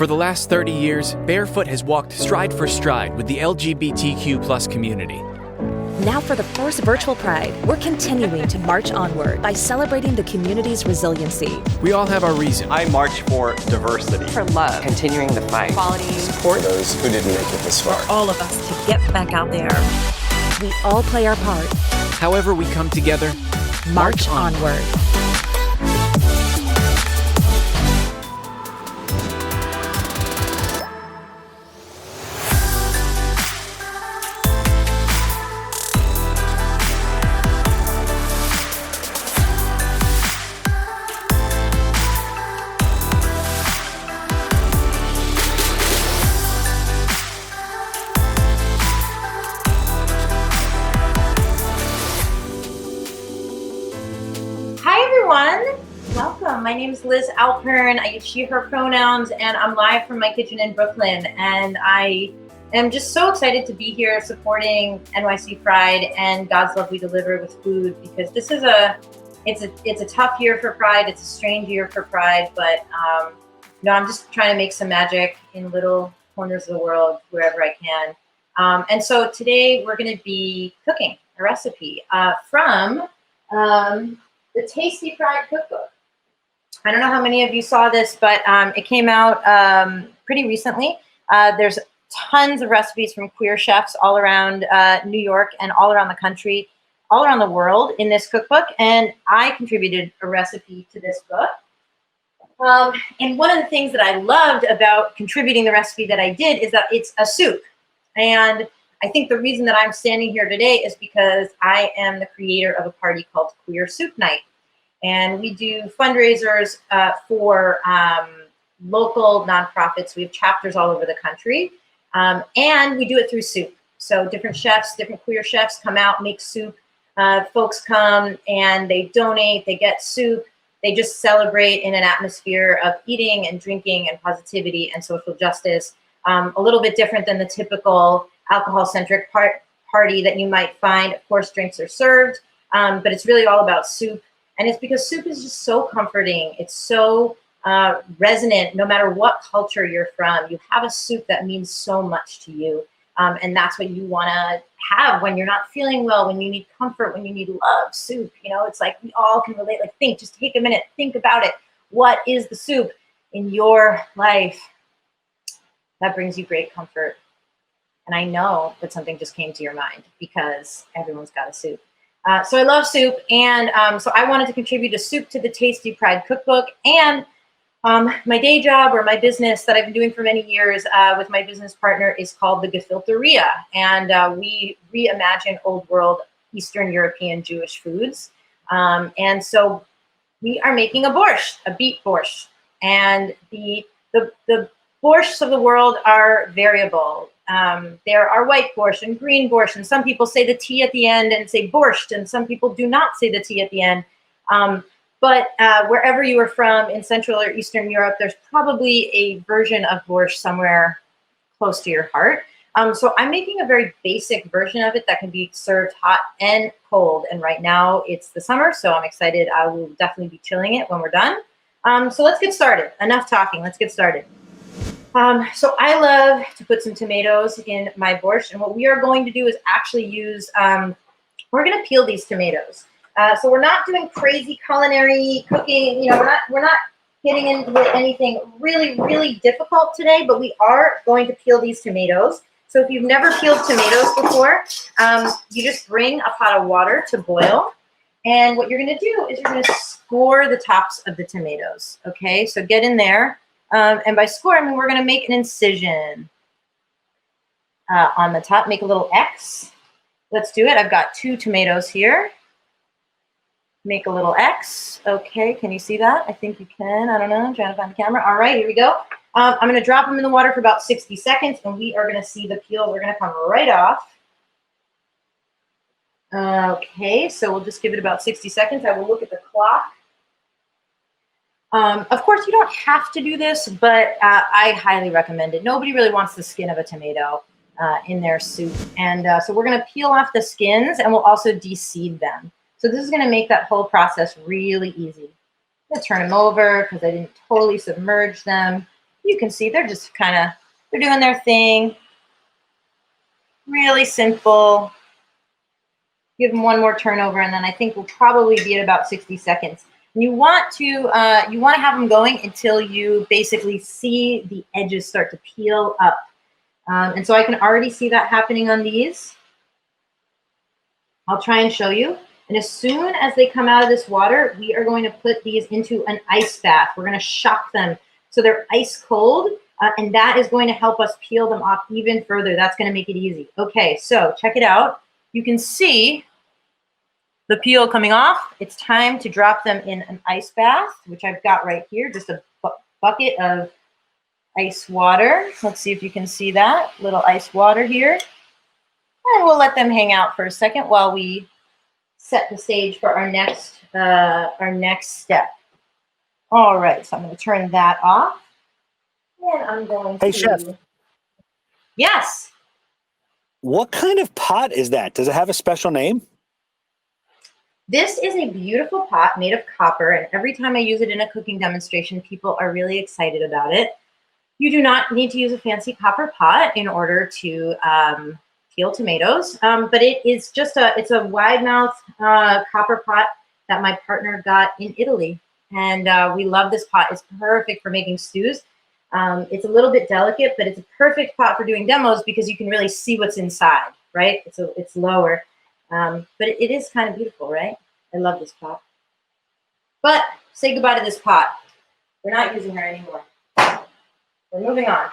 For the last 30 years, Barefoot has walked stride for stride with the LGBTQ+ community. Now for the first virtual Pride, we're continuing to march onward by celebrating the community's resiliency. We all have our reason. I march for diversity. For love. Continuing the fight. Equality. Support those who didn't make it this far. For all of us to get back out there. We all play our part. However we come together, March onward. Welcome. My name is Liz Alpern. I use she, her pronouns, and I'm live from my kitchen in Brooklyn. And I am just so excited to be here supporting NYC Pride and God's Love We Deliver with food, because this is it's a tough year for Pride. It's a strange year for Pride, but I'm just trying to make some magic in little corners of the world wherever I can. And so today we're going to be cooking a recipe from the Tasty Pride cookbook. I don't know how many of you saw this, but it came out pretty recently. There's tons of recipes from queer chefs all around New York and all around the country, all around the world in this cookbook. And I contributed a recipe to this book. And one of the things that I loved about contributing the recipe that I did is that it's a soup. And I think the reason that I'm standing here today is because I am the creator of a party called Queer Soup Night. And we do fundraisers for local nonprofits. We have chapters all over the country. And we do it through soup. So different chefs, different queer chefs come out, make soup. Folks come and they donate, they get soup. They just celebrate in an atmosphere of eating and drinking and positivity and social justice. A little bit different than the typical alcohol-centric party that you might find. Of course, drinks are served, but it's really all about soup. And it's because soup is just so comforting. It's so resonant, no matter what culture you're from. You have a soup that means so much to you. And that's what you want to have when you're not feeling well, when you need comfort, when you need love. Soup, it's like we all can relate. Like, just take a minute, think about it. What is the soup in your life that brings you great comfort? And I know that something just came to your mind because everyone's got a soup. So I love soup, and so I wanted to contribute a soup to the Tasty Pride cookbook. And my day job, or my business that I've been doing for many years with my business partner, is called the Gefilte-Ria. And we reimagine old world Eastern European Jewish foods. And so we are making a borscht, a beet borscht. And the borschts of the world are variable. There are white borscht and green borscht, and some people say the T at the end and say borscht, and some people do not say the T at the end. But wherever you are from in Central or Eastern Europe, there's probably a version of borscht somewhere close to your heart. So I'm making a very basic version of it that can be served hot and cold. And right now it's the summer, so I'm excited. I will definitely be chilling it when we're done. So let's get started. Enough talking. Let's get started. So I love to put some tomatoes in my borscht, and what we are going to do is actually use, we're going to peel these tomatoes. So we're not doing crazy culinary cooking, we're not getting into anything really, really difficult today, but we are going to peel these tomatoes. So if you've never peeled tomatoes before, you just bring a pot of water to boil, and what you're going to do is you're going to score the tops of the tomatoes, okay? So get in there. And by score, I mean we're going to make an incision on the top, make a little X. Let's do it. I've got 2 tomatoes here. Make a little X. Okay, can you see that? I think you can. I don't know. I'm trying to find the camera. All right, here we go. I'm going to drop them in the water for about 60 seconds, and we are going to see the peels are going to come right off. Okay, so we'll just give it about 60 seconds. I will look at the clock. Of course, you don't have to do this, but I highly recommend it. Nobody really wants the skin of a tomato in their soup. And so we're going to peel off the skins, and we'll also de-seed them. So this is going to make that whole process really easy. I'm going to turn them over because I didn't totally submerge them. you can see they're just they're doing their thing. Really simple. Give them one more turnover, and then I think we'll probably be at about 60 seconds. And you want to have them going until you basically see the edges start to peel up. And so I can already see that happening on these. I'll try and show you. And as soon as they come out of this water, we are going to put these into an ice bath. We're going to shock them so they're ice cold, and that is going to help us peel them off even further. That's going to make it easy. Okay, so check it out. You can see the peel coming off. It's time to drop them in an ice bath, which I've got right here, just a bucket of ice water. Let's see if you can see that little ice water here. And we'll let them hang out for a second while we set the stage for our next step. All right, so I'm going to turn that off. And I'm going to... Hey, Chef. Yes. What kind of pot is that? Does it have a special name? This is a beautiful pot made of copper, and every time I use it in a cooking demonstration, people are really excited about it. You do not need to use a fancy copper pot in order to peel tomatoes, but it is just it's a wide mouth copper pot that my partner got in Italy, and we love this pot. It's perfect for making stews. It's a little bit delicate, but it's a perfect pot for doing demos because you can really see what's inside, right? It's lower. But it is kind of beautiful, right? I love this pot. But say goodbye to this pot. We're not using her anymore. We're moving on.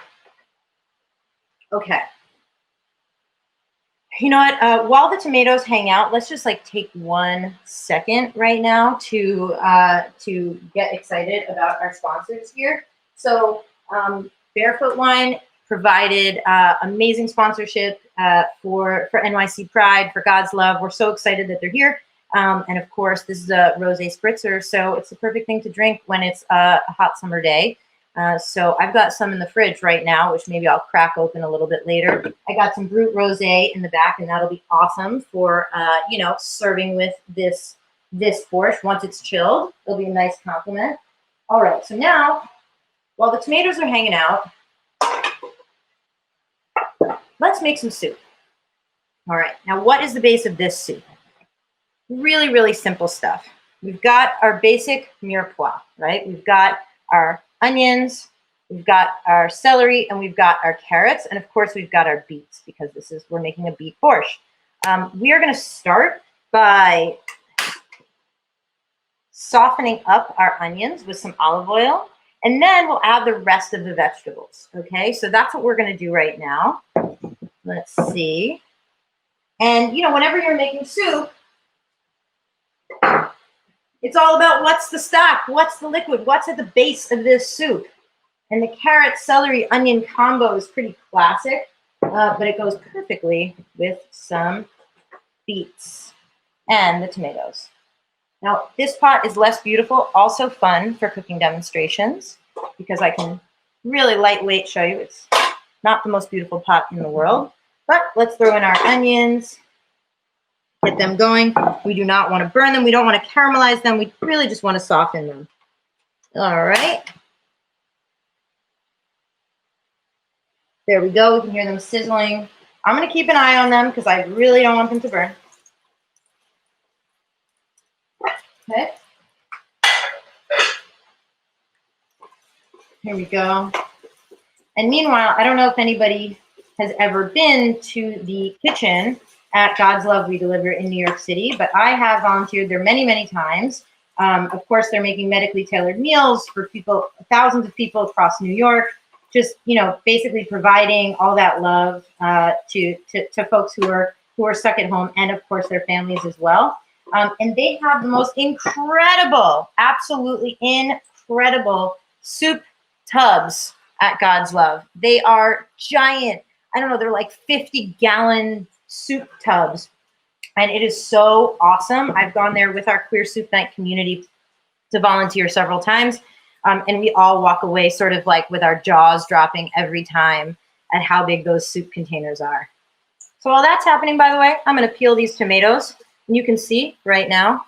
Okay. You know what? While the tomatoes hang out, let's just take 1 second right now to get excited about our sponsors here. So Barefoot Wine provided amazing sponsorship for NYC Pride, for God's Love. We're so excited that they're here. And of course, this is a rosé spritzer, so it's the perfect thing to drink when it's a hot summer day. So I've got some in the fridge right now, which maybe I'll crack open a little bit later. I got some Brut Rosé in the back, and that'll be awesome for, serving with this Borscht once it's chilled. It'll be a nice compliment. All right, so now, while the tomatoes are hanging out, let's make some soup. All right, now what is the base of this soup? Really, really simple stuff. We've got our basic mirepoix, right? We've got our onions, we've got our celery, and we've got our carrots, and of course we've got our beets because we're making a beet borscht. We are going to start by softening up our onions with some olive oil, and then we'll add the rest of the vegetables. Okay, so that's what we're going to do right now. Let's see. And whenever you're making soup, it's all about what's the stock, what's the liquid, what's at the base of this soup. And the carrot, celery, onion combo is pretty classic, but it goes perfectly with some beets and the tomatoes. Now, this pot is less beautiful, also fun for cooking demonstrations because I can really lightweight show you. It's not the most beautiful pot in the world, but let's throw in our onions. Get them going. We do not want to burn them. We don't want to caramelize them. We really just want to soften them. All right. There we go. We can hear them sizzling. I'm going to keep an eye on them because I really don't want them to burn. Okay. Here we go. And meanwhile, I don't know if anybody has ever been to the kitchen at God's Love We Deliver in New York City, but I have volunteered there many, many times. Of course, they're making medically tailored meals for people, thousands of people across New York, just, basically providing all that love to folks who are stuck at home, and of course their families as well. And they have the most incredible, absolutely incredible soup tubs at God's Love. They are giant. I don't know, they're like 50-gallon soup tubs, and it is so awesome. I've gone there with our Queer Soup Night community to volunteer several times, and we all walk away sort of with our jaws dropping every time at how big those soup containers are. So while that's happening, by the way, I'm going to peel these tomatoes, and you can see right now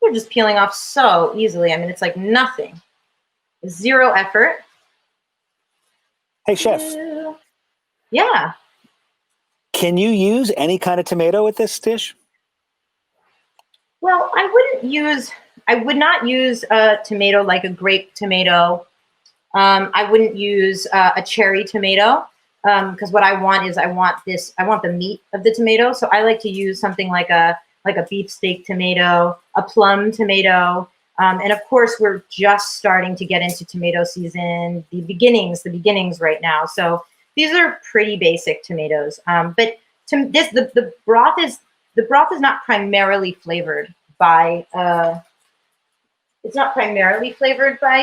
they're just peeling off so easily. I mean, it's like nothing, zero effort. Hey, chef, Yeah. can you use any kind of tomato with this dish? Well, I would not use a tomato like a grape tomato. I wouldn't use a cherry tomato because what I want is I want the meat of the tomato. So I like to use something like a beefsteak tomato, a plum tomato. And of course, we're just starting to get into tomato season, the beginnings right now. So these are pretty basic tomatoes. But the broth is not primarily flavored by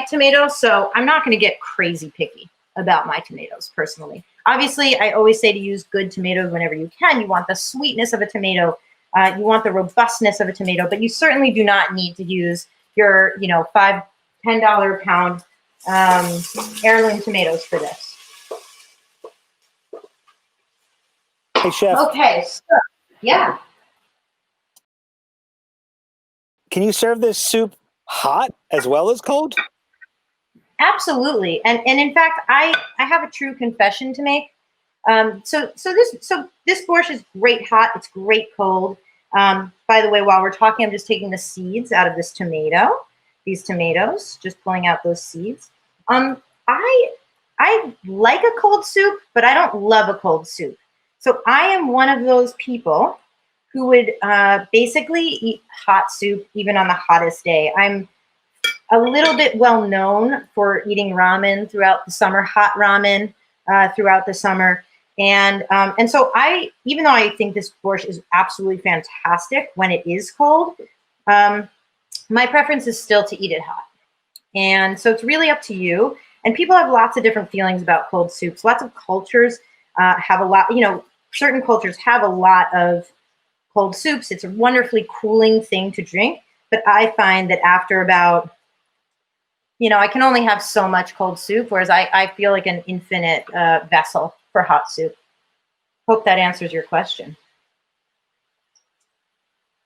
tomatoes. So I'm not going to get crazy picky about my tomatoes personally. Obviously, I always say to use good tomatoes whenever you can. You want the sweetness of a tomato. You want the robustness of a tomato, but you certainly do not need to use your, $5, $10 pound heirloom tomatoes for this. Hey, chef. Okay, so yeah. Can you serve this soup hot as well as cold? Absolutely, and in fact, I have a true confession to make. So this borscht is great hot. It's great cold. By the way, while we're talking, I'm just taking the seeds out of this tomato. These tomatoes, just pulling out those seeds. I like a cold soup, but I don't love a cold soup. So I am one of those people who would basically eat hot soup even on the hottest day. I'm a little bit well known for eating ramen throughout the summer, hot ramen throughout the summer. And so even though I think this borscht is absolutely fantastic when it is cold, my preference is still to eat it hot. And so it's really up to you. And people have lots of different feelings about cold soups. Lots of cultures have a lot, certain cultures have a lot of cold soups. It's a wonderfully cooling thing to drink. But I find that after about, I can only have so much cold soup, whereas I feel like an infinite vessel for hot soup. Hope that answers your question.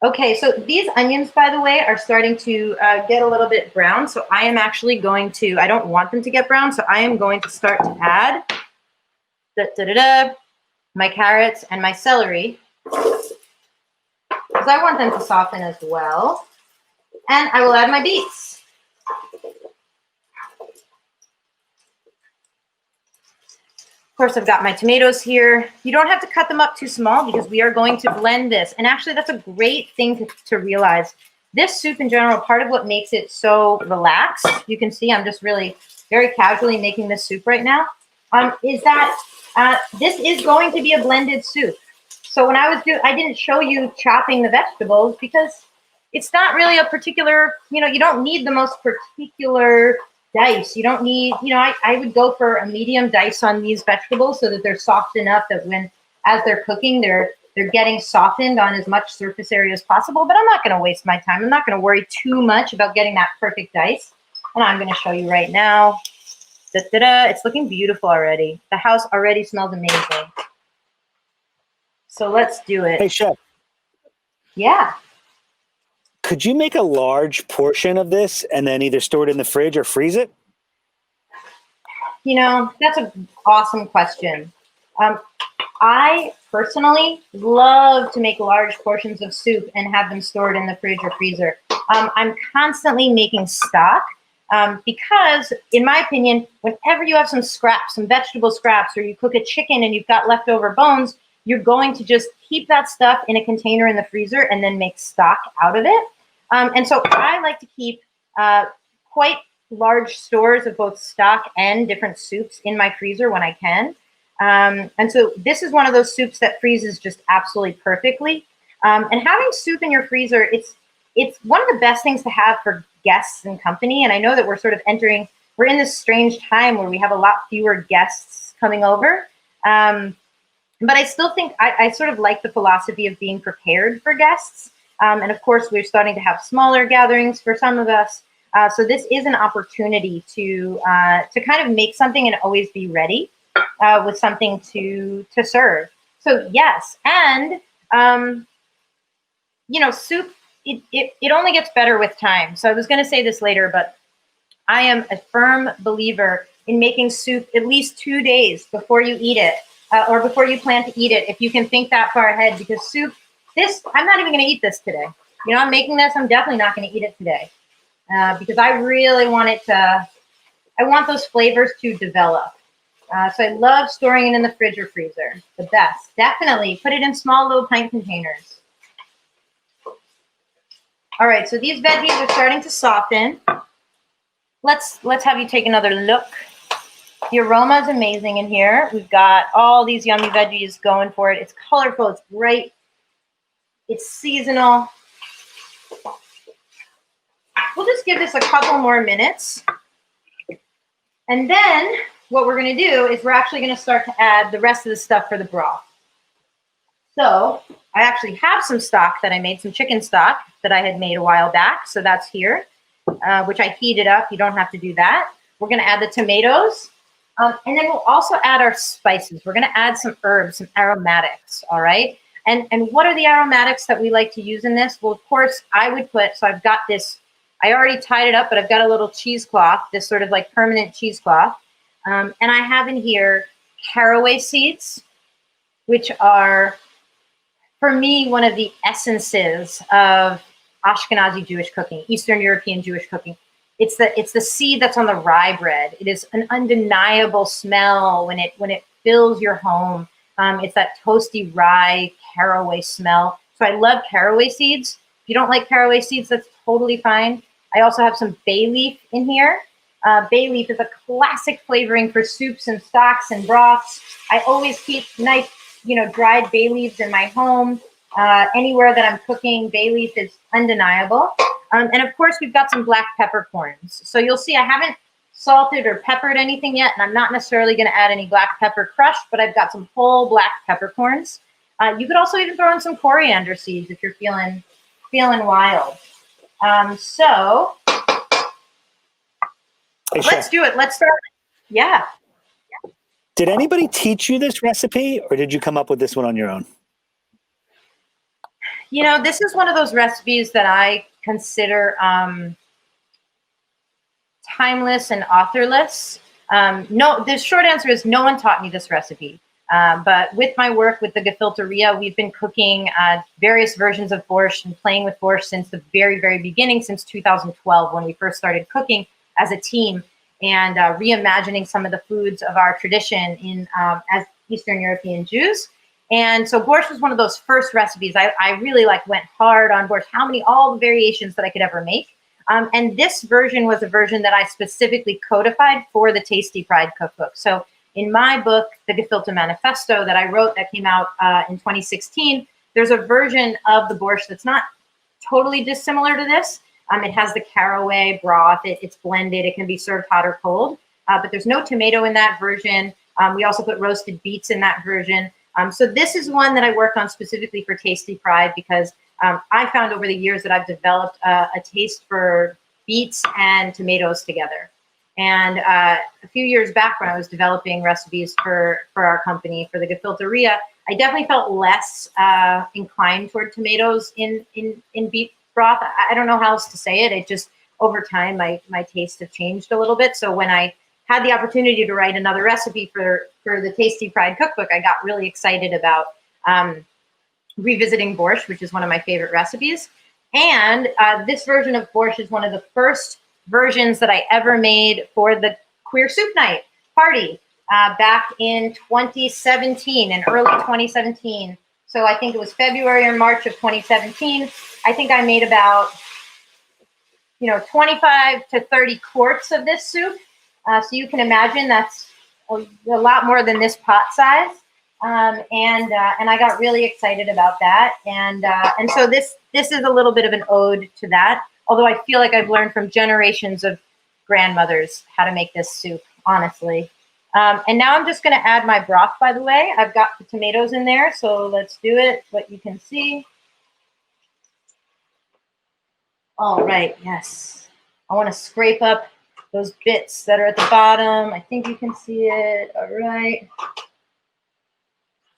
Okay, so these onions, by the way, are starting to get a little bit brown. So I am actually going to, I don't want them to get brown, so I am going to start to add my carrots and my celery, because I want them to soften as well. And I will add my beets. Of course, I've got my tomatoes here. You don't have to cut them up too small because we are going to blend this. And actually, that's a great thing to realize. This soup in general, part of what makes it so relaxed, you can see I'm just really very casually making this soup right now, is that this is going to be a blended soup. So when I didn't show you chopping the vegetables because it's not really a particular, you don't need the most particular dice. You don't need, I would go for a medium dice on these vegetables so that they're soft enough that as they're cooking, they're getting softened on as much surface area as possible. But I'm not going to waste my time. I'm not going to worry too much about getting that perfect dice. And I'm going to show you right now. It's looking beautiful already. The house already smells amazing. So let's do it. Hey, chef. Yeah. Could you make a large portion of this and then either store it in the fridge or freeze it? That's an awesome question. I personally love to make large portions of soup and have them stored in the fridge or freezer. I'm constantly making stock because, in my opinion, whenever you have some scraps, some vegetable scraps, or you cook a chicken and you've got leftover bones, you're going to just keep that stuff in a container in the freezer and then make stock out of it. And so I like to keep quite large stores of both stock and different soups in my freezer when I can. And so this is one of those soups that freezes just absolutely perfectly. And having soup in your freezer, it's one of the best things to have for guests and company. And I know that we're in this strange time where we have a lot fewer guests coming over. But I still think I sort of like the philosophy of being prepared for guests. And of course, we're starting to have smaller gatherings for some of us. So this is an opportunity to kind of make something and always be ready with something to serve. So yes, and soup, it only gets better with time. So I was going to say this later, but I am a firm believer in making soup at least 2 days before you eat it, or before you plan to eat it, if you can think that far ahead, because soup, I'm not even gonna eat this today. You know, I'm making this, I'm definitely not gonna eat it today, because I really want I want those flavors to develop. So I love storing it in the fridge or freezer, the best. Definitely put it in small little pint containers. All right, so these veggies are starting to soften. Let's have you take another look. The aroma is amazing in here. We've got all these yummy veggies going for it. It's colorful, it's bright, it's seasonal. We'll just give this a couple more minutes. And then what we're gonna do is we're actually gonna start to add the rest of the stuff for the broth. So I actually have some stock that I made, some chicken stock that I had made a while back. So that's here, which I heated up. You don't have to do that. We're gonna add the tomatoes. And then we'll also add our spices. We're gonna add some herbs, some aromatics, all right? And what are the aromatics that we like to use in this? Well, of course, I would put, so I've got this, I already tied it up, but I've got a little cheesecloth, this sort of like permanent cheesecloth. And I have in here caraway seeds, which are, for me, one of the essences of Ashkenazi Jewish cooking, Eastern European Jewish cooking. It's the seed that's on the rye bread. It is an undeniable smell when it fills your home. It's that toasty rye caraway smell. So I love caraway seeds. If you don't like caraway seeds, that's totally fine. I also have some bay leaf in here. Bay leaf is a classic flavoring for soups and stocks and broths. I always keep nice, dried bay leaves in my home. Anywhere that I'm cooking, bay leaf is undeniable. And of course, we've got some black peppercorns. So you'll see I haven't salted or peppered anything yet, and I'm not necessarily going to add any black pepper crushed, but I've got some whole black peppercorns. You could also even throw in some coriander seeds if you're feeling wild. So let's do it. Let's start. Yeah. Did anybody teach you this recipe, or did you come up with this one on your own? This is one of those recipes that I consider timeless and authorless. No, the short answer is no one taught me this recipe. But with my work with the Gefilteria, we've been cooking various versions of borscht and playing with borscht since the very, very beginning, since 2012, when we first started cooking as a team and reimagining some of the foods of our tradition as Eastern European Jews. And so borscht was one of those first recipes. I really went hard on borscht, all the variations that I could ever make. And this version was a version that I specifically codified for the Tasty Pride cookbook. So in my book, the Gefilte Manifesto that I wrote that came out in 2016, there's a version of the borscht that's not totally dissimilar to this. It has the caraway broth. It's blended. It can be served hot or cold. But there's no tomato in that version. We also put roasted beets in that version. So this is one that I worked on specifically for Tasty Pride because I found over the years that I've developed a taste for beets and tomatoes together. And a few years back when I was developing recipes for our company, for the Gefilteria, I definitely felt less inclined toward tomatoes in beet broth. I don't know how else to say it. It just, over time, my tastes have changed a little bit. So when I had the opportunity to write another recipe for the Tasty Pride cookbook, I got really excited about revisiting borscht, which is one of my favorite recipes. And this version of borscht is one of the first versions that I ever made for the Queer Soup Night party back in 2017, in early 2017. So I think it was February or March of 2017. I think I made about 25 to 30 quarts of this soup. So you can imagine that's a lot more than this pot size. And I got really excited about that. And so this is a little bit of an ode to that. Although I feel like I've learned from generations of grandmothers how to make this soup, honestly. And now I'm just going to add my broth, by the way. I've got the tomatoes in there, so let's do it, what you can see. All right, yes. I want to scrape up those bits that are at the bottom. I think you can see it. All right.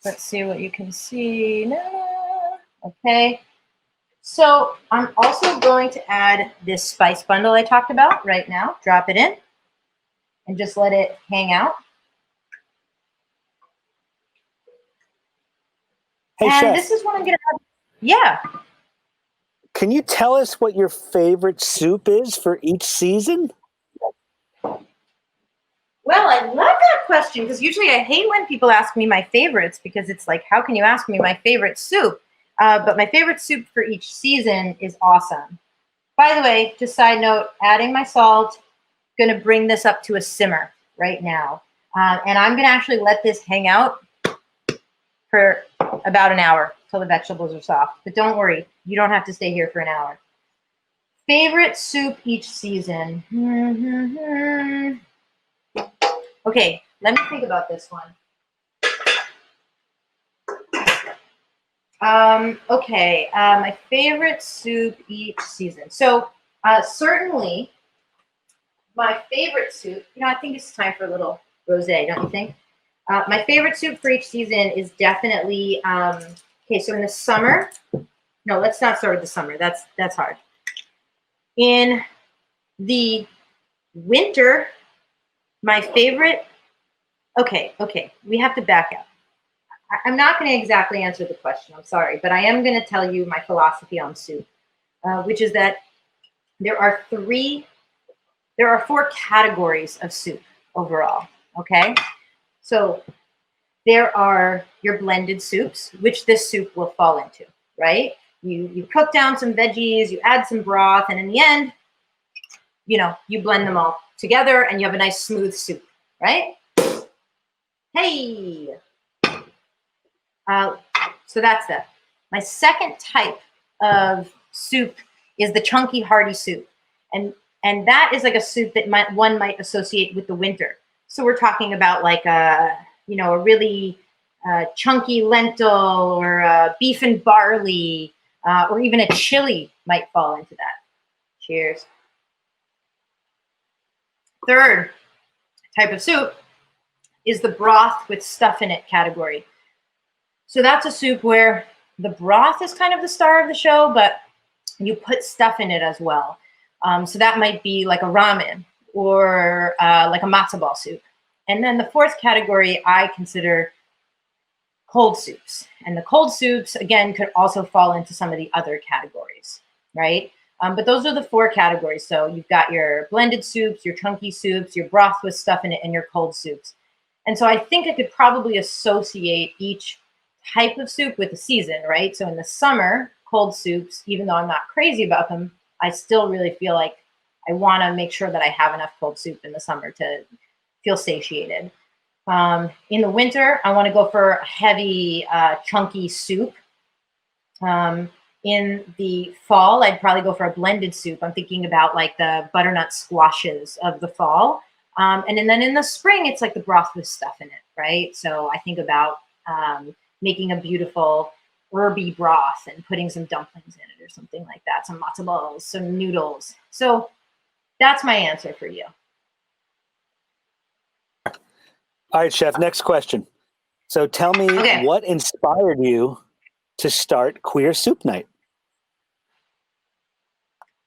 Let's see what you can see. No. Okay. So I'm also going to add this spice bundle I talked about right now. Drop it in and just let it hang out. Hey, And Chef, this is what I'm going to have. Yeah. can you tell us what your favorite soup is for each season? Well, I love that question because usually I hate when people ask me my favorites because it's like, how can you ask me my favorite soup? But my favorite soup for each season is awesome. By the way, just side note, adding my salt, going to bring this up to a simmer right now. And I'm going to actually let this hang out for about an hour till the vegetables are soft. But don't worry, you don't have to stay here for an hour. Favorite soup each season. Okay, let me think about this one. My favorite soup each season. So certainly my favorite soup, I think it's time for a little rosé, don't you think? My favorite soup for each season is definitely, so in the summer, no, let's not start with the summer. That's hard. In the winter, my favorite, okay, we have to back up. I'm not going to exactly answer the question, I'm sorry, but I am going to tell you my philosophy on soup, which is that there are four categories of soup overall, okay? So there are your blended soups, which this soup will fall into, right? You cook down some veggies, you add some broth, and in the end, you blend them all together and you have a nice smooth soup, right? Hey! So that's that. My second type of soup is the chunky, hearty soup. And that is like a soup that one might associate with the winter. So we're talking about like a really chunky lentil or beef and barley, or even a chili might fall into that. Cheers. Third type of soup is the broth with stuff in it category. So that's a soup where the broth is kind of the star of the show, but you put stuff in it as well. So that might be like a ramen or like a matzo ball soup. And then the fourth category I consider cold soups. And the cold soups, again, could also fall into some of the other categories, right? But those are the four categories. So you've got your blended soups, your chunky soups, your broth with stuff in it, and your cold soups. And so I think I could probably associate each type of soup with the season, right? So in the summer, cold soups, even though I'm not crazy about them, I still really feel like I want to make sure that I have enough cold soup in the summer to feel satiated. In the winter, I want to go for a heavy, chunky soup. In the fall, I'd probably go for a blended soup. I'm thinking about like the butternut squashes of the fall. And then in the spring, it's like the broth with stuff in it, right? So I think about making a beautiful herby broth and putting some dumplings in it or something like that, some matzo balls, some noodles. So that's my answer for you. All right, Chef, next question. So tell me, what inspired you to start Queer Soup Night?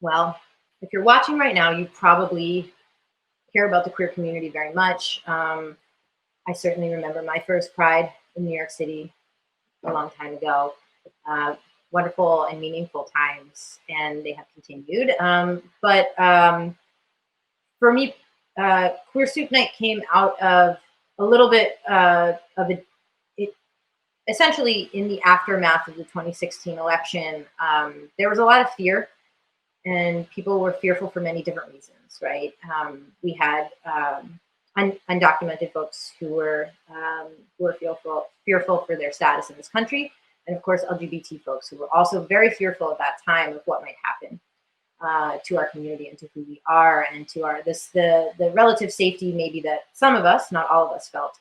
Well, if you're watching right now, you probably care about the queer community very much. I certainly remember my first Pride in New York City a long time ago. Wonderful and meaningful times, and they have continued. But for me, Queer Soup Night came out of a little bit essentially in the aftermath of the 2016 election. There was a lot of fear, and people were fearful for many different reasons, right? We had undocumented folks who were fearful for their status in this country, and of course LGBT folks who were also very fearful at that time of what might happen to our community and to who we are and to our the relative safety maybe that some of us, not all of us, felt.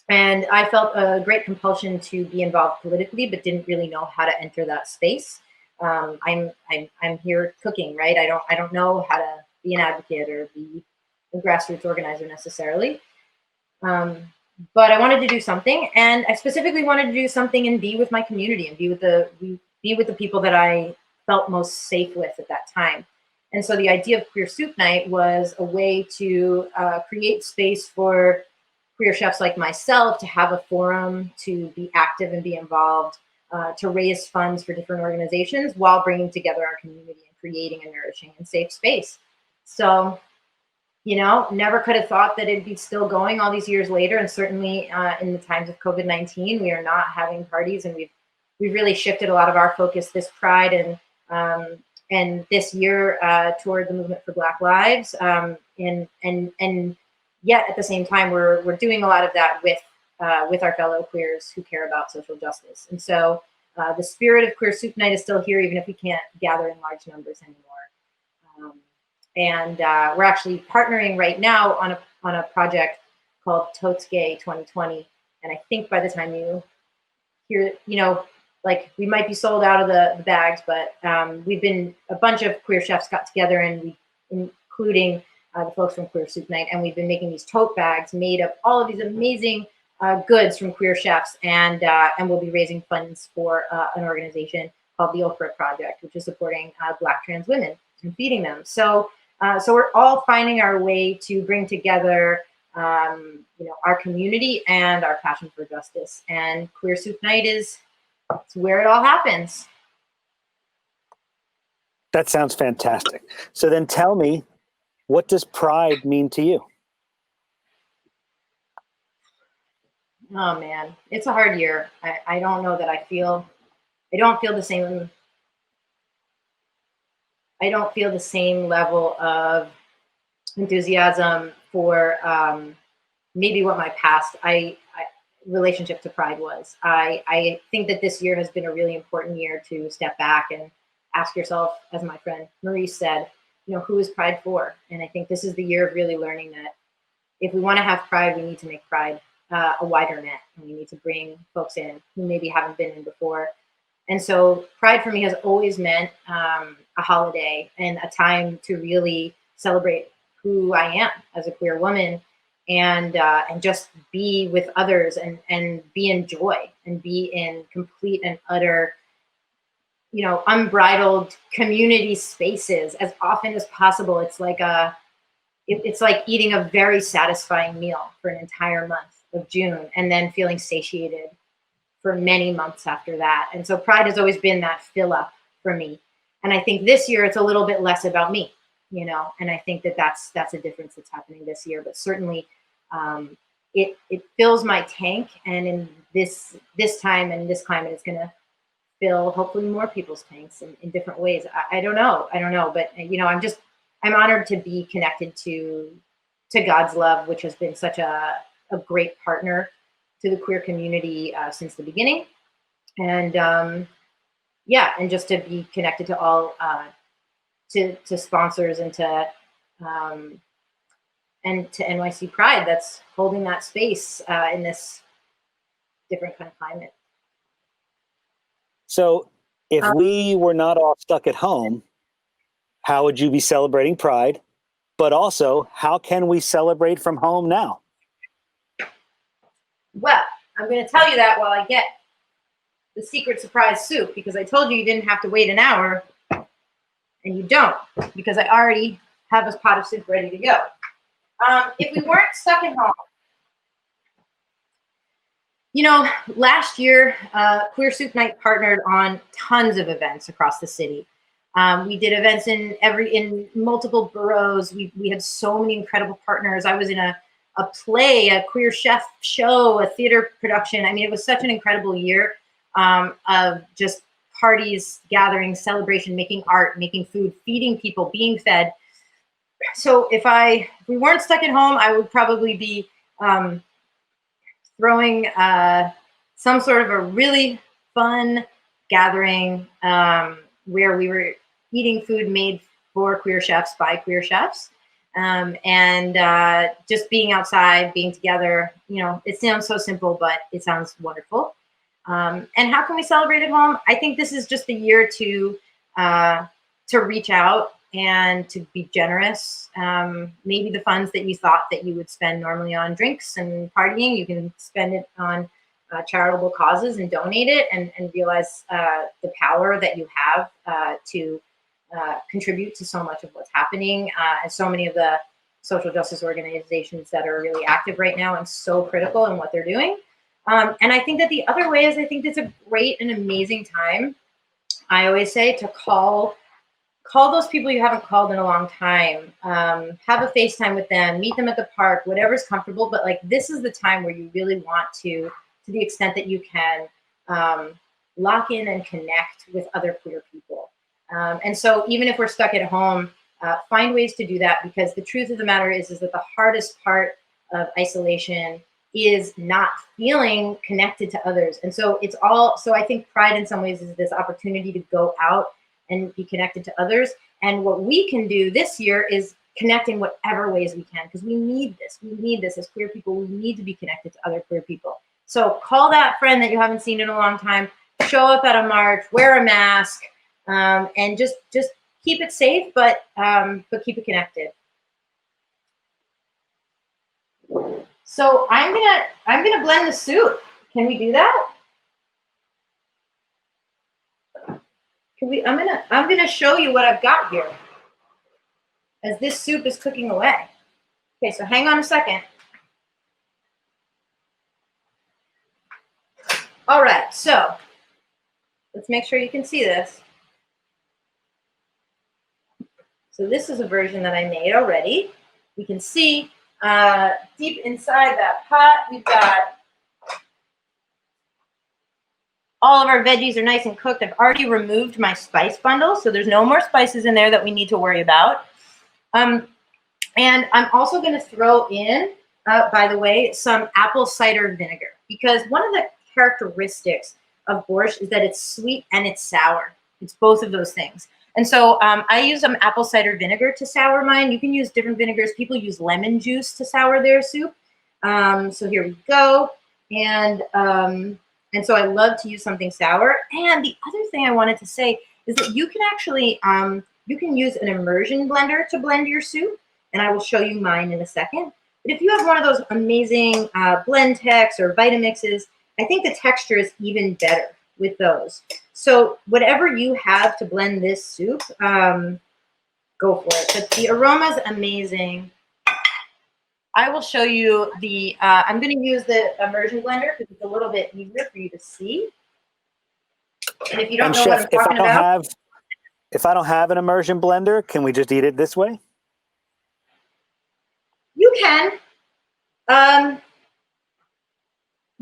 And I felt a great compulsion to be involved politically, but didn't really know how to enter that space. I'm here cooking, right? I don't know how to be an advocate or be a grassroots organizer necessarily. But I wanted to do something, and I specifically wanted to do something and be with my community and be with be with the people that I felt most safe with at that time. And so the idea of Queer Soup Night was a way to create space for queer chefs like myself to have a forum, to be active and be involved, to raise funds for different organizations while bringing together our community and creating a nourishing and safe space. So, you know, never could have thought that it'd be still going all these years later. And certainly in the times of COVID-19, we are not having parties, and we've really shifted a lot of our focus this Pride and this year toward the movement for Black Lives. And yet at the same time, we're doing a lot of that with our fellow queers who care about social justice. And so the spirit of Queer Soup Night is still here, even if we can't gather in large numbers anymore. And we're actually partnering right now on a project called Totes Gay 2020. And I think by the time you hear, you know, like we might be sold out of the bags, but a bunch of queer chefs got together, and including the folks from Queer Soup Night, and we've been making these tote bags made of all of these amazing goods from queer chefs, and we'll be raising funds for an organization called the Okra Project, which is supporting Black trans women and feeding them. So we're all finding our way to bring together, you know, our community and our passion for justice. And Queer Soup Night it's where it all happens. That sounds fantastic. So then tell me, what does Pride mean to you? Oh man, it's a hard year. I don't know that I don't feel the same. I don't feel the same level of enthusiasm for maybe what my past relationship to Pride was. I think that this year has been a really important year to step back and ask yourself, as my friend Marie said, you know, who is Pride for? And I think this is the year of really learning that if we want to have Pride, we need to make Pride a wider net, and we need to bring folks in who maybe haven't been in before. And so Pride for me has always meant a holiday and a time to really celebrate who I am as a queer woman, and just be with others and be in joy and be in complete and utter, you know, unbridled community spaces as often as possible. It's like it's like eating a very satisfying meal for an entire month of June and then feeling satiated for many months after that. And so Pride has always been that fill up for me. And I think this year it's a little bit less about me, you know, and I think that that's a difference that's happening this year. But certainly it fills my tank, and in this time and this climate, it's going to fill hopefully more people's tanks in different ways. I don't know, but you know, I'm honored to be connected to God's love, which has been such a great partner to the queer community since the beginning, and and just to be connected to all to sponsors and to NYC Pride that's holding that space in this different kind of climate. So if we were not all stuck at home, how would you be celebrating Pride? But also, how can we celebrate from home now? Well, I'm going to tell you that while I get the secret surprise soup, because I told you didn't have to wait an hour, and you don't, because I already have this pot of soup ready to go. If we weren't stuck at home, you know, last year, Queer Soup Night partnered on tons of events across the city. We did events in multiple boroughs. We had so many incredible partners. I was in a play, a queer chef show, a theater production. I mean, it was such an incredible year of just parties, gatherings, celebration, making art, making food, feeding people, being fed. So if we weren't stuck at home, I would probably be throwing some sort of a really fun gathering where we were eating food made for queer chefs by queer chefs, and just being outside, being together. You know, it sounds so simple, but it sounds wonderful. And how can we celebrate at home? I think this is just a year to reach out and to be generous. Maybe the funds that you thought that you would spend normally on drinks and partying, you can spend it on charitable causes and donate it, and realize the power that you have to contribute to so much of what's happening, and so many of the social justice organizations that are really active right now and so critical in what they're doing. And I think that the other way is, I think it's a great and amazing time, I always say, to call those people you haven't called in a long time, have a FaceTime with them, meet them at the park, whatever's comfortable. But like, this is the time where you really want to the extent that you can, lock in and connect with other queer people. And so even if we're stuck at home, find ways to do that, because the truth of the matter is that the hardest part of isolation is not feeling connected to others. And so so I think Pride in some ways is this opportunity to go out and be connected to others. And what we can do this year is connect in whatever ways we can, because we need this. We need this as queer people. We need to be connected to other queer people. So call that friend that you haven't seen in a long time, show up at a march, wear a mask, and just keep it safe, but keep it connected. So I'm gonna blend the soup. Can we do that? I'm gonna show you what I've got here as this soup is cooking away. Okay, so hang on a second. All right, so let's make sure you can see this. So this is a version that I made already. You can see deep inside that pot, we've got all of our veggies are nice and cooked. I've already removed my spice bundle, so there's no more spices in there that we need to worry about. And I'm also going to throw in, by the way, some apple cider vinegar, because one of the characteristics of borscht is that it's sweet and it's sour. It's both of those things. And so I use some apple cider vinegar to sour mine. You can use different vinegars. People use lemon juice to sour their soup. So here we go. And so I love to use something sour. And the other thing I wanted to say is that you can actually, you can use an immersion blender to blend your soup. And I will show you mine in a second. But if you have one of those amazing Blendtex or Vitamixes, I think the texture is even better with those. So whatever you have to blend this soup, go for it. But the aroma is amazing. I will show you the, I'm going to use the immersion blender because it's a little bit easier for you to see. And if you don't know what I'm talking about. If I don't have an immersion blender, can we just eat it this way? You can.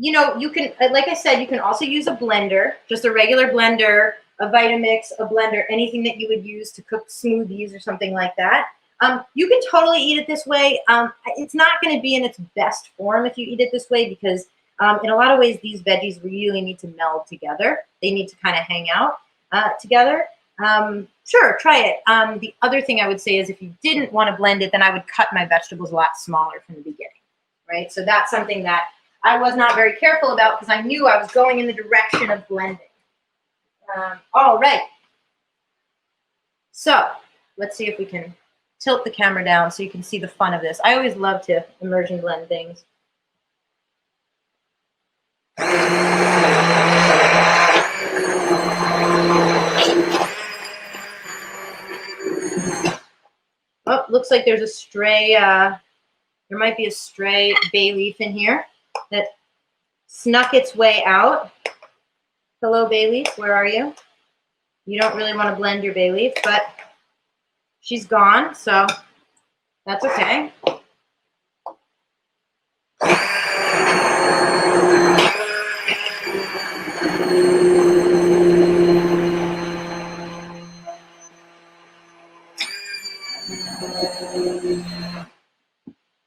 You know, you can, like I said, you can also use a blender, just a regular blender, a Vitamix, a blender, anything that you would use to cook smoothies or something like that. You can totally eat it this way. It's not going to be in its best form if you eat it this way, because in a lot of ways, these veggies really need to meld together. They need to kind of hang out together. Sure, try it. The other thing I would say is if you didn't want to blend it, then I would cut my vegetables a lot smaller from the beginning, right? So that's something that I was not very careful about because I knew I was going in the direction of blending. All right. So let's see if we can tilt the camera down so you can see the fun of this. I always love to immersion blend things. Oh, looks like there's a stray, there might be a stray bay leaf in here that snuck its way out. Hello, bay leaf, where are you? You don't really want to blend your bay leaf, but she's gone, so that's okay.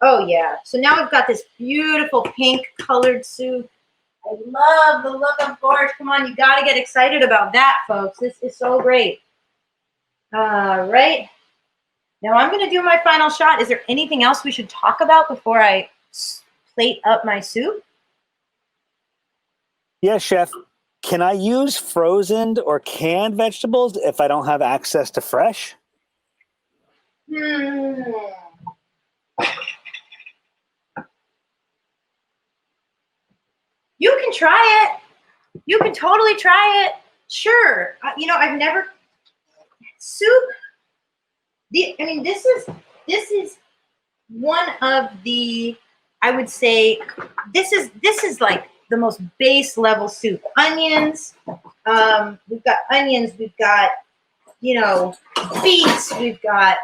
Oh yeah, so now we've got this beautiful pink colored soup. I love the look of borscht. Come on, you gotta get excited about that, folks. This is so great. All right, now I'm gonna do my final shot. Is there anything else we should talk about before I plate up my soup? Yeah, chef. Can I use frozen or canned vegetables if I don't have access to fresh? You can can try it. You can totally try it. Sure. You know, I've never soup. This is one of the, I would say, this is like the most base level soup. Onions. We've got onions. We've got, you know, beets. We've got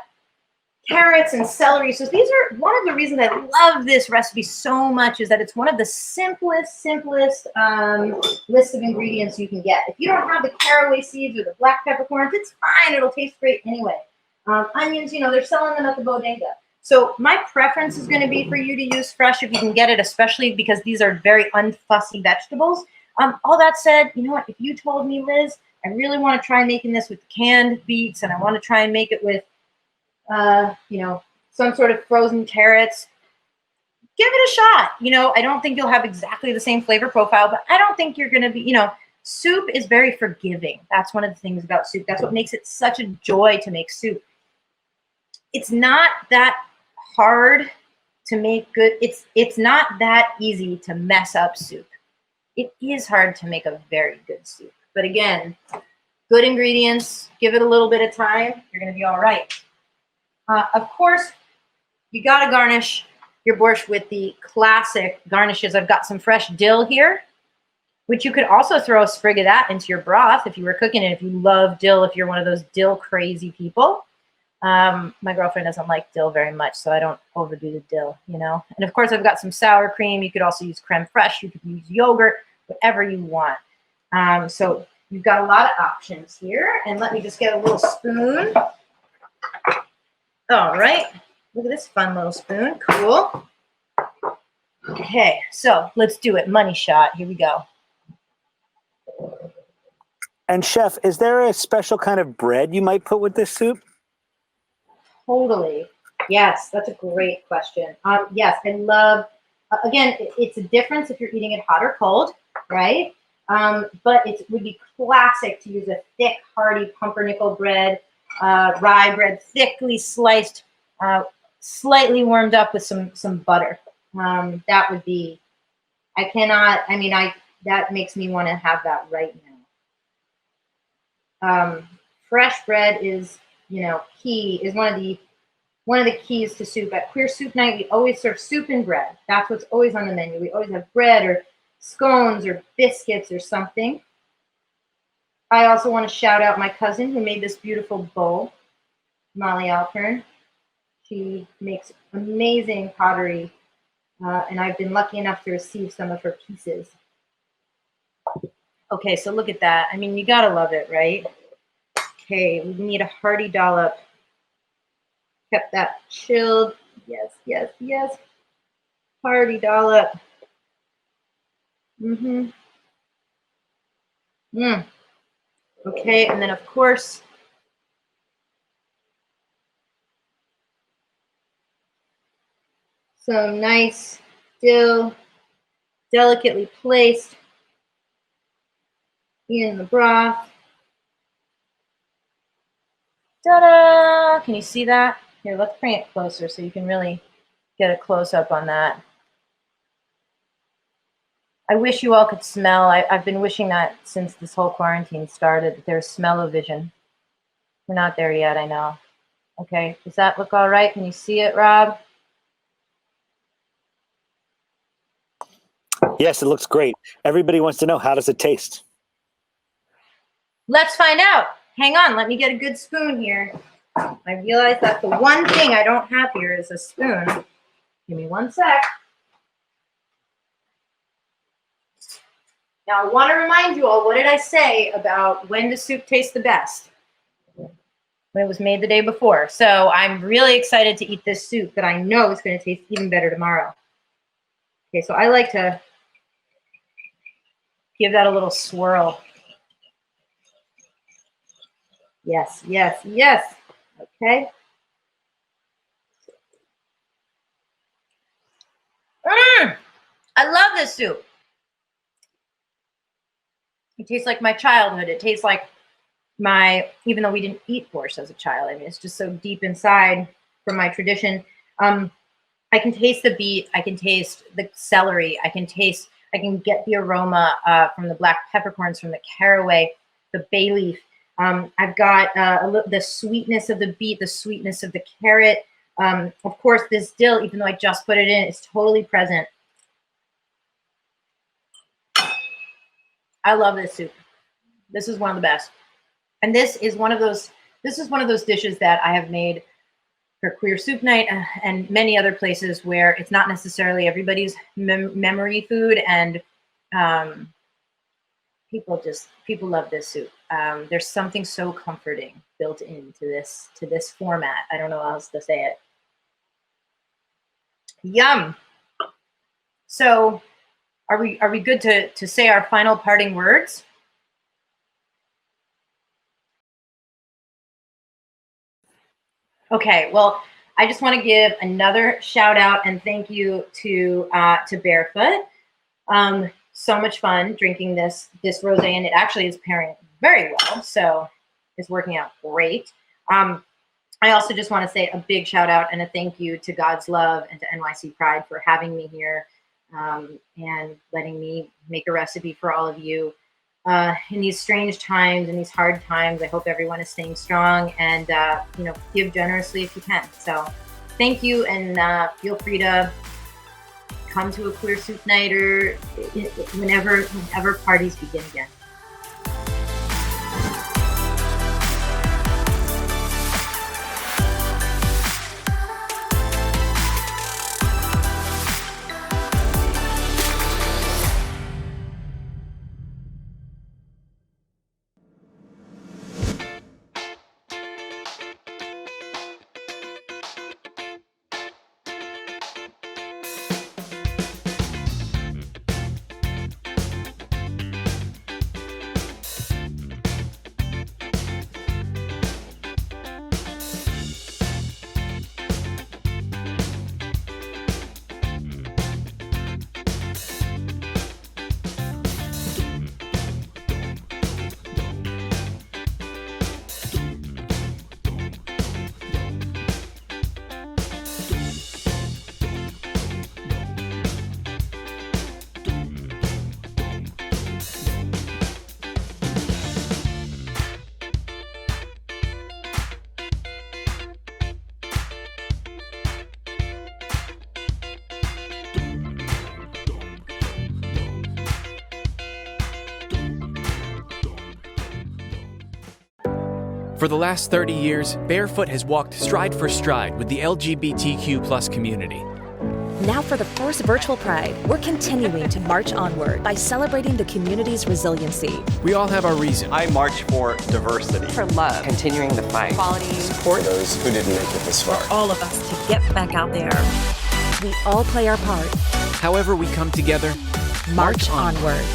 carrots and celery. So these are one of the reasons I love this recipe so much, is that it's one of the simplest list of ingredients you can get. If you don't have the caraway seeds or the black peppercorns, it's fine. It'll taste great anyway. Onions, you know, they're selling them at the bodega. So my preference is going to be for you to use fresh if you can get it, especially because these are very unfussy vegetables. All that said, you know what? If you told me, Liz, I really want to try making this with canned beets, and I want to try and make it with you know, some sort of frozen carrots, give it a shot. You know, I don't think you'll have exactly the same flavor profile, but I don't think you're going to be, you know, soup is very forgiving. That's one of the things about soup. That's what makes it such a joy to make soup. It's not that hard to make good. It's not that easy to mess up soup. It is hard to make a very good soup. But again, good ingredients, give it a little bit of time, you're going to be all right. Of course, you got to garnish your borscht with the classic garnishes. I've got some fresh dill here, which you could also throw a sprig of that into your broth if you were cooking it, if you love dill, if you're one of those dill crazy people. My girlfriend doesn't like dill very much, so I don't overdo the dill, you know. And of course, I've got some sour cream. You could also use creme fraiche. You could use yogurt, whatever you want. So you've got a lot of options here. And let me just get a little spoon. All right, look at this fun little spoon. Cool. Okay, so let's do it. Money shot. Here we go. And chef, is there a special kind of bread you might put with this soup? Totally. Yes, that's a great question. Yes, I love, again, it's a difference if you're eating it hot or cold, right? But it would be classic to use a thick, hearty pumpernickel bread, rye bread, thickly sliced, slightly warmed up with some butter. That would be, that makes me want to have that right now. Fresh bread is, you know, key, is one of the keys to soup. At Queer Soup Night, we always serve soup and bread. That's what's always on the menu. We always have bread or scones or biscuits or something. I also want to shout out my cousin who made this beautiful bowl, Liz Alpern. She makes amazing pottery, and I've been lucky enough to receive some of her pieces. Okay, so look at that. I mean, you gotta love it, right? Okay, we need a hearty dollop. Kept that chilled. Yes, yes, yes. Hearty dollop. Okay, and then of course, some nice dill, delicately placed in the broth. Ta-da! Can you see that? Here, let's bring it closer so you can really get a close-up on that. I wish you all could smell. I've been wishing that since this whole quarantine started, that there's smell-o-vision. We're not there yet, I know. Okay, does that look all right? Can you see it, Rob? Yes, it looks great. Everybody wants to know, how does it taste? Let's find out. Hang on, let me get a good spoon here. I realize that the one thing I don't have here is a spoon. Give me one sec. Now, I want to remind you all, what did I say about when does soup taste the best? When it was made the day before. So I'm really excited to eat this soup that I know is going to taste even better tomorrow. Okay, so I like to give that a little swirl. Yes, yes, yes. Okay. I love this soup. It tastes like my childhood. It tastes like even though we didn't eat borscht as a child, I mean, it's just so deep inside from my tradition. I can taste the beet. I can taste the celery. I can taste I can get the aroma from the black peppercorns, from the caraway, the bay leaf. I've got the sweetness of the beet, the sweetness of the carrot. Of course, this dill, even though I just put it in, is totally present. I love this soup. This is one of the best. And this is one of those dishes that I have made for Queer Soup Night and many other places where it's not necessarily everybody's memory food, and people love this soup. There's something so comforting built into this format. I don't know how else to say it. Yum. So are we good to say our final parting words? Okay, well, I just want to give another shout out and thank you to Barefoot. So much fun drinking this rosé, and it actually is pairing very well, so it's working out great. I also just want to say a big shout out and a thank you to God's Love and to NYC Pride for having me here and letting me make a recipe for all of you. In these strange times, in these hard times, I hope everyone is staying strong and, give generously if you can. So thank you, and feel free to come to a Queer Soup Night or whenever parties begin again. For the last 30 years, Barefoot has walked stride for stride with the LGBTQ+ community. Now for the first virtual Pride, we're continuing to march onward by celebrating the community's resiliency. We all have our reason. I march for diversity. For love. Continuing the fight. Quality. Support those who didn't make it this far. All of us to get back out there. We all play our part. However we come together, March onward.